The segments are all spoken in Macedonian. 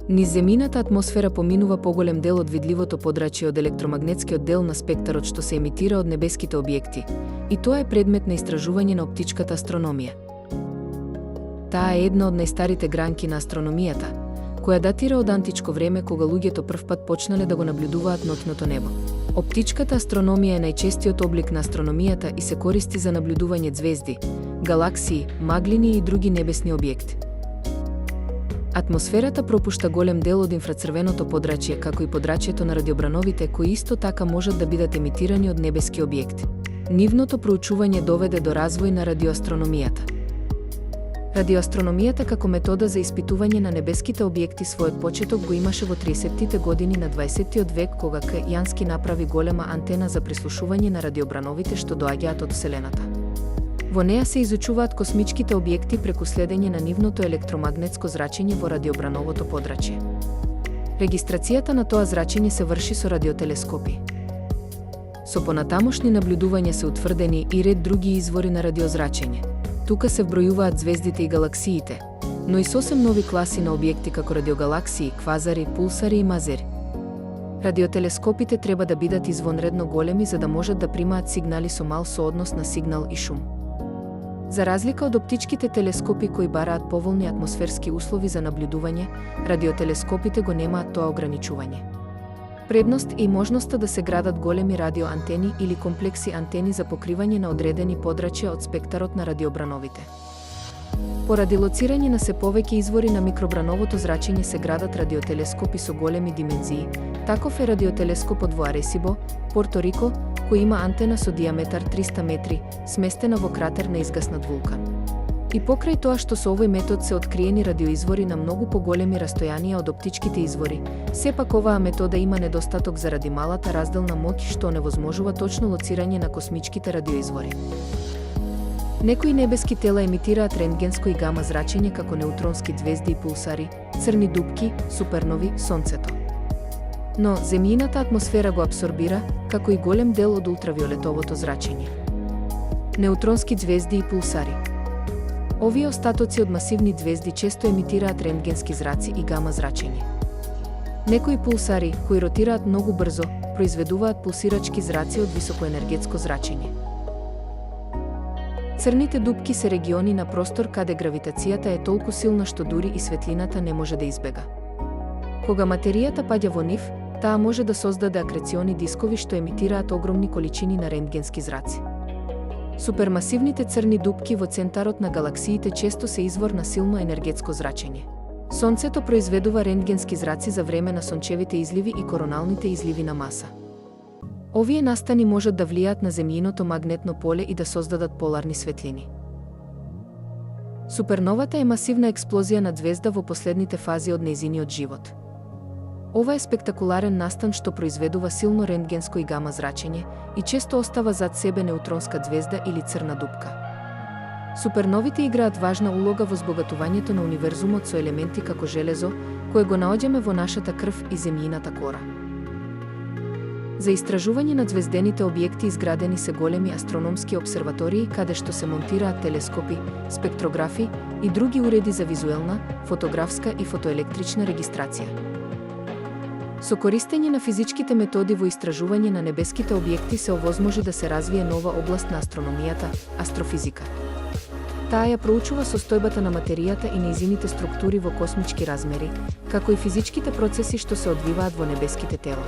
Низ земјината атмосфера поминува поголем дел од видливото подрачје од електромагнетскиот дел на спектарот што се емитира од небеските објекти, и тоа е предмет на истражување на оптичката астрономија. Таа е една од најстарите гранки на астрономијата, која датира од античко време кога луѓето првпат почнале да го наблюдуваат ноќното небо. Оптичката астрономија е најчестиот облик на астрономијата и се користи за наблюдување ѕвезди, галаксии, маглини и други небесни објекти. Атмосферата пропушта голем дел од инфрацрвеното подрачје, како и подрачјето на радиобрановите, кои исто така можат да бидат емитирани од небески објекти. Нивното проучување доведе до развој на радиоастрономијата. Радиоастрономијата како метода за испитување на небеските објекти својот почеток го имаше во 30-тите години на 20-тиот век, кога К. Јански направи голема антена за прислушување на радиобрановите што доаѓаат од Вселената. Во неа се изучуваат космичките објекти преку следење на нивното електромагнетско зрачење во радиобрановото подрачје. Регистрацијата на тоа зрачење се врши со радиотелескопи. Со понатамошни наблюдувања се утврдени и ред други извори на радиозрачење. Тука се вбројуваат ѕвездите и галаксиите, но и сосем нови класи на објекти како радиогалаксии, квазари, пулсари и мазери. Радиотелескопите треба да бидат извонредно големи за да можат да примаат сигнали со мал сооднос на сигнал и шум. За разлика од оптичките телескопи кои бараат поволни атмосферски услови за наблюдување, радиотелескопите го немаат тоа ограничување. Предност е и можноста да се градат големи радиоантени или комплекси антени за покривање на одредени подрачја од спектарот на радиобрановите. Поради лоцирање на се повеќе извори на микробрановото зрачење се градат радиотелескопи со големи димензии. Таков е радиотелескопот во Аресибо, Порто Рико, кој има антена со диаметар 300 метри, сместена во кратер на изгаснат вулкан. И покрај тоа што со овој метод се откриени радиоизвори на многу поголеми растојанија од оптичките извори, сепак оваа метода има недостаток заради малата разделна моќ што невозможува точно лоцирање на космичките радиоизвори. Некои небески тела емитираат рентгенско и гама зрачење како неутронски ѕвезди и пулсари, црни дупки, супернови, сонцето. Но земјината атмосфера го абсорбира, како и голем дел од ултравиолетовото зрачење. Неутронски ѕвезди и пулсари. Овие остатоци од масивни ѕвезди често емитираат рентгенски зраци и гама зрачење. Некои пулсари, кои ротираат многу брзо, произведуваат пулсирачки зраци од високоенергетско зрачење. Црните дупки се региони на простор каде гравитацијата е толку силна што дури и светлината не може да избега. Кога материјата паѓа во нив, таа може да создаде акрециони дискови што емитираат огромни количини на рентгенски зраци. Супермасивните црни дупки во центарот на галаксиите често се извор на силно енергетско зрачење. Сонцето произведува рентгенски зраци за време на сончевите изливи и короналните изливи на маса. Овие настани можат да влијаат на земјиното магнетно поле и да создадат поларни светлини. Суперновата е масивна експлозија на ѕвезда во последните фази од нејзиниот живот. Ова е спектакуларен настан што произведува силно рентгенско и гама зрачење и често остава зад себе неутронска ѕвезда или црна дупка. Суперновите играат важна улога во збогатувањето на универзумот со елементи како железо, кое го наоѓаме во нашата крв и земјината кора. За истражување на ѕвездените објекти изградени се големи астрономски обсерватории каде што се монтираат телескопи, спектрографи и други уреди за визуелна, фотографска и фотоелектрична регистрација. Со користење на физичките методи во истражување на небеските објекти се овозможи да се развие нова област на астрономијата – астрофизика. Таа ја проучува состојбата на материјата и нејзините структури во космички размери, како и физичките процеси што се одвиваат во небеските тела.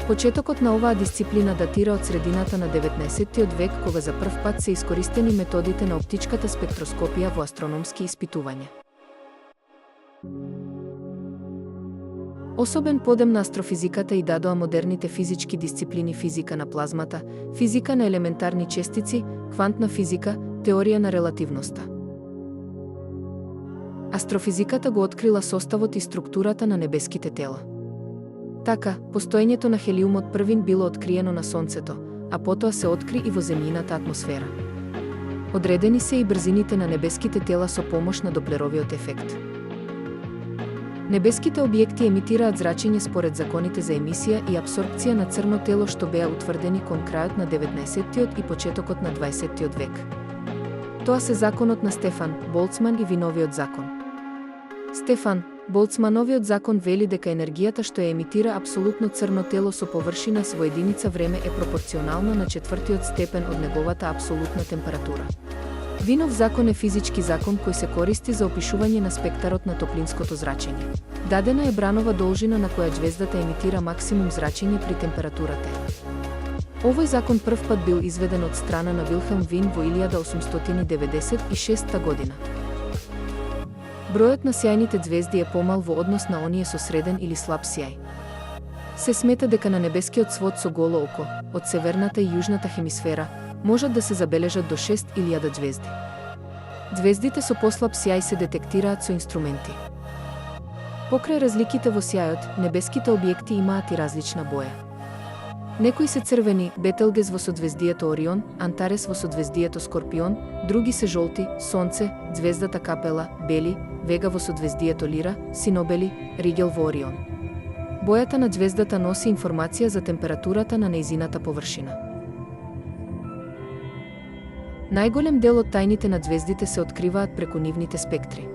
Почетокот на оваа дисциплина датира од средината на 19-тиот век, кога за прв пат се искористени методите на оптичката спектроскопија во астрономски испитувања. Особен подем на астрофизиката и дадоа модерните физички дисциплини физика на плазмата, физика на елементарни честици, квантна физика, теорија на релативноста. Астрофизиката го открила составот и структурата на небеските тела. Така, постоењето на хелиумот првин било откриено на Сонцето, а потоа се откри и во земјината атмосфера. Одредени се и брзините на небеските тела со помош на доплеровиот ефект. Небеските објекти емитираат зрачење според законите за емисија и апсорбција на црно тело што беа утврдени кон крајот на 19-тиот и почетокот на 20-тиот век. Тоа се законот на Стефан Болцман и Виновиот закон. Стефан Болцмановиот закон вели дека енергијата што ја емитира апсолутно црно тело со површина во единица време е пропорционална на четвртиот степен од неговата апсолутна температура. Винов закон е физички закон кој се користи за опишување на спектарот на топлинското зрачење. Дадена е бранова должина на која ѕвездата емитира максимум зрачење при температурата. Овој закон прв пат бил изведен од страна на Вилхелм Вин во 1896 година. Бројот на сјајните ѕвезди е помал во однос на оние со среден или слаб сјај. Се смета дека на небескиот свод со голо око, од северната и јужната хемисфера, можат да се забележат до 6000 ѕвезди. Ѕвездите со послаб сјај се детектираат со инструменти. Покрај разликите во сјајот, небеските објекти имаат и различна боја. Некои се црвени, Бетелгез во созвездието Орион, Антарес во созвездието Скорпион, други се жолти, Сонце, ѕвездата Капела, бели, Вега во созвездието Лира, Синобели, Ригел во Орион. Бојата на ѕвездата носи информација за температурата на нејзината површина. Најголем дел од тајните на ѕвездите се откриваат преку нивните спектри.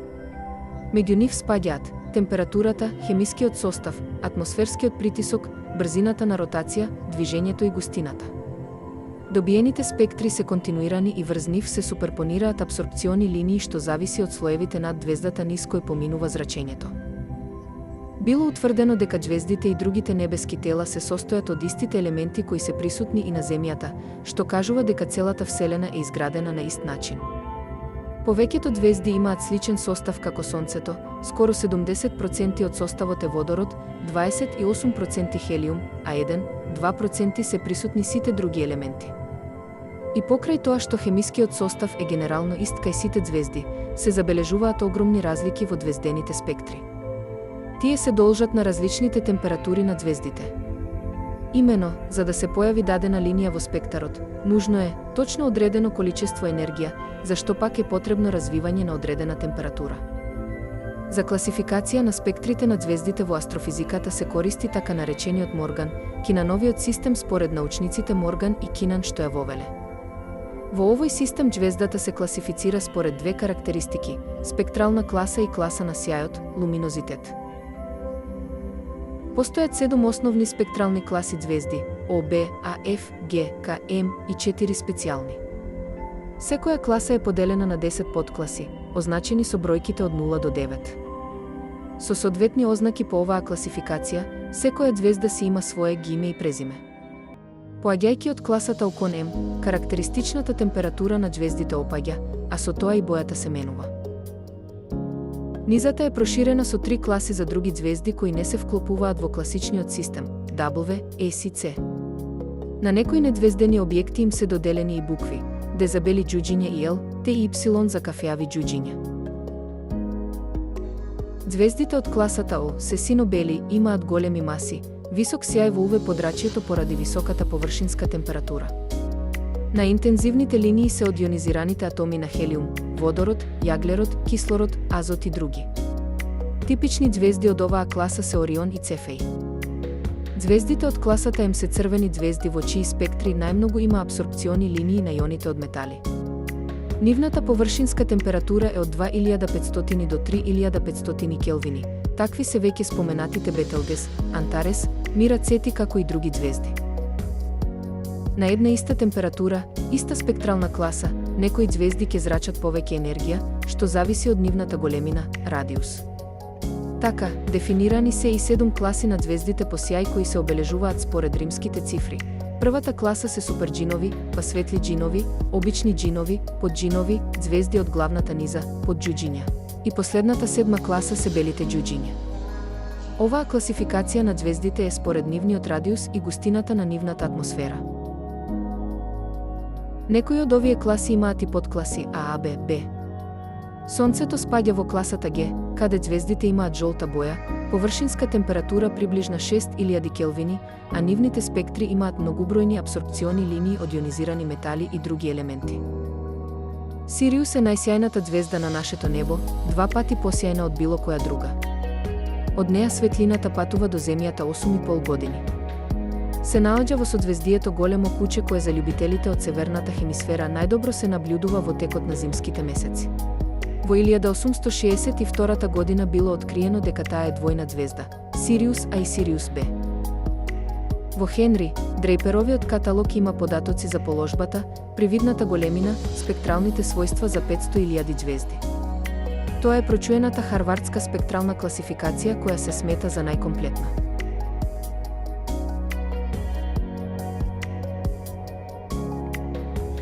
Меѓу нив спаѓаат температурата, хемискиот состав, атмосферскиот притисок, брзината на ротација, движењето и густината. Добиените спектри се континуирани и врз нив се суперпонираат апсорпциони линии што зависи од слоевите над ѕвездата низ кој поминува зрачењето. Било утврдено дека ѕвездите и другите небески тела се состојат од истите елементи кои се присутни и на Земјата, што кажува дека целата Вселена е изградена на ист начин. Повеќето ѕвезди имаат сличен состав како Сонцето, скоро 70% од составот е водород, 28% хелиум, а 1-2% се присутни сите други елементи. И покрај тоа што хемискиот состав е генерално ист кај сите звезди, се забележуваат огромни разлики во ѕвездените спектри. Тие се должат на различните температури на звездите. Имено, за да се појави дадена линија во спектарот, нужно е точно одредено количество енергија, зашто пак е потребно развивање на одредена температура. За класификација на спектрите на звездите во астрофизиката се користи така наречениот Морган, Кинановиот систем според научниците Морган и Кинан што ја вовеле. Во овој систем џвездата се класифицира според две карактеристики: спектрална класа и класа на сјајот, луминозитет. Постојат 7 основни спектрални класи звезди: О, Б, А, Ф, Г, К, М и 4 специјални. Секоја класа е поделена на 10 подкласи, означени со бројките од 0 до 9. Со соодветни ознаки по оваа класификација, секоја звезда си има свое име и презиме. Поаѓајќи од класата окон М, карактеристичната температура на звездите опаѓа, а со тоа и бојата се менува. Низата е проширена со 3 класи за други звезди кои не се вклопуваат во класичниот систем: W, S и C. На некои недзвездени објекти им се доделени и букви: D за бели џуџиња и L, T и Y за кафеави џуџиња. Звездите од класата О се синобели, имаат големи маси, висок сјај во UV подрачјето поради високата површинска температура. На интензивните линии се од ионизираните атоми на хелиум, водород, јаглерод, кислород, азот и други. Типични звезди од оваа класа се Орион и Цефеј. Звездите од класата М се црвени звезди во чии спектри најмногу има апсорпциони линии на ионите од метали. Нивната површинска температура е од 2500 до 3500 келвини. Такви се веќе споменатите Бетелгес, Антарес, Мира Цети како и други звезди. На една иста температура, иста спектрална класа, некои звезди ќе зрачат повеќе енергија, што зависи од нивната големина, радиус. Така, дефинирани се и 7 класи на звездите по сјај кои се обележуваат според римските цифри. Првата класа се суперџинови, па светли џинови, обични џинови, подџинови, звезди од главната низа, подџуџиња. И последната 7 класа се белите џуџиња. Оваа класификација на звездите е според нивниот радиус и густината на нивната атмосфера. Некои од овие класи имаат и подкласи А, Б, Б. Сонцето спаѓа во класата Г, каде звездите имаат жолта боја, површинска температура приближна 6000 келвини, а нивните спектри имаат многубројни апсорпциони линии од ионизирани метали и други елементи. Сириус е најсјајната звезда на нашето небо, 2 пати посјајна од било која друга. Од неа светлината патува до Земјата 8,5 години. Се наоѓа во созвездието Големо куче кое за љубителите од северната хемисфера најдобро се наблюдува во текот на зимските месеци. Во 1862 година било откриено дека таа е двојна ѕвезда, Сириус А и Сириус Б. Во Хенри Дрейперовиот каталог има податоци за положбата, привидната големина, спектралните својства за 500.000 ѕвезди. Тоа е прочуената харвардска спектрална класификација која се смета за најкомплетна.